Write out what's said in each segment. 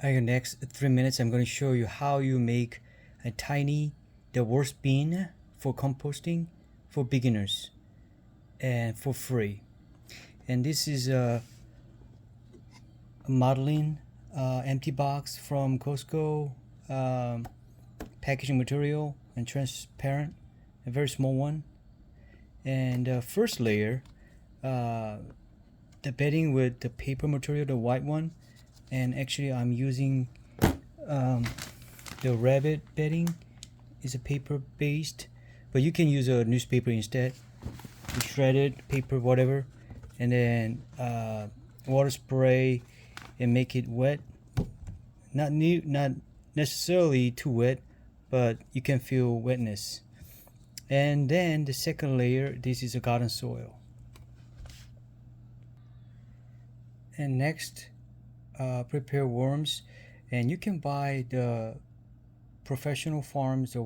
In the next 3 minutes, I'm going to show you how you make a tiny, the worst bin for composting for beginners and for free. And this is a Madelene empty box from Costco, packaging material and transparent, a very small one. And first layer, the bedding with the paper material, the white one. And actually I'm using the rabbit bedding. Is a paper based, but you can use a newspaper instead, shredded paper, whatever. And then water spray and make it wet, not necessarily too wet, but you can feel wetness. And then the second layer, this is a garden soil. And next, prepare worms, and you can buy the professional farms, the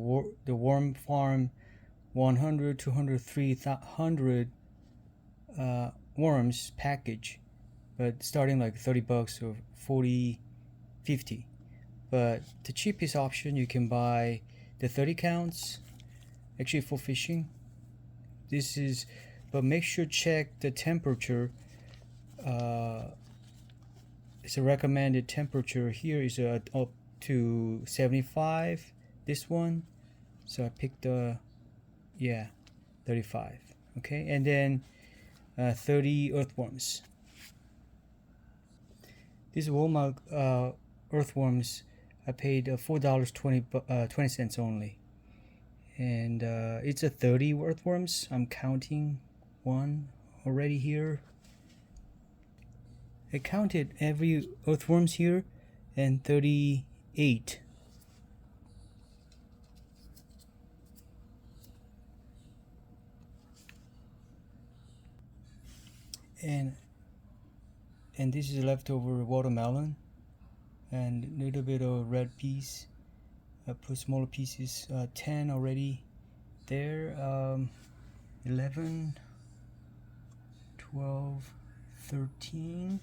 worm farm 100, 200, 300 worms package, but starting like $30 or 40, 50. But the cheapest option, you can buy the 30 counts, actually for fishing. This is, but make sure check the temperature. It's a recommended temperature here is up to 75, this one. So I picked the 35. Okay, and then 30 earthworms. These Walmart earthworms, I paid $4.20 only, and it's a 30 earthworms. I'm counting one already here. I counted every earthworms here, and 38. And this is leftover watermelon and a little bit of red peas. I put smaller pieces, 10 already there. 11, 12, 13,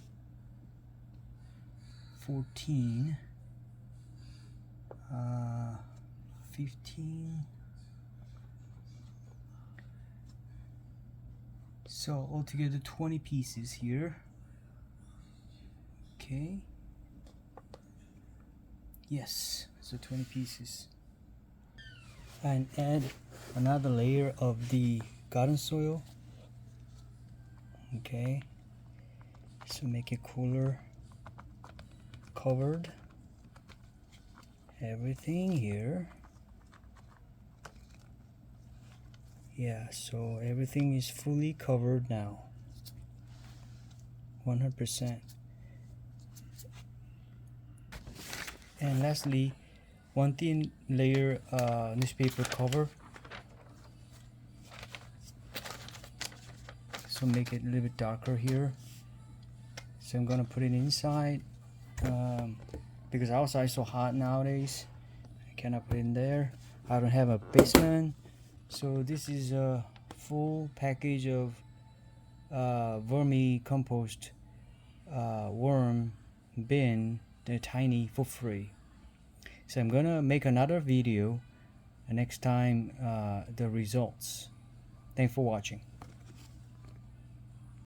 14, 15. So altogether 20 pieces here. Okay. Yes, so 20 pieces. And add another layer of the garden soil. Okay. So make it cooler. Covered. Everything here. Yeah, so everything is fully covered now. 100%. And lastly, one thin layer newspaper cover. So make it a little bit darker here. So I'm gonna put it inside because outside is so hot nowadays. I cannot put it in there. I don't have a basement. So this is a full package of Vermicompost worm bin, the tiny, for free. So I'm gonna make another video next time, the results. Thanks for watching.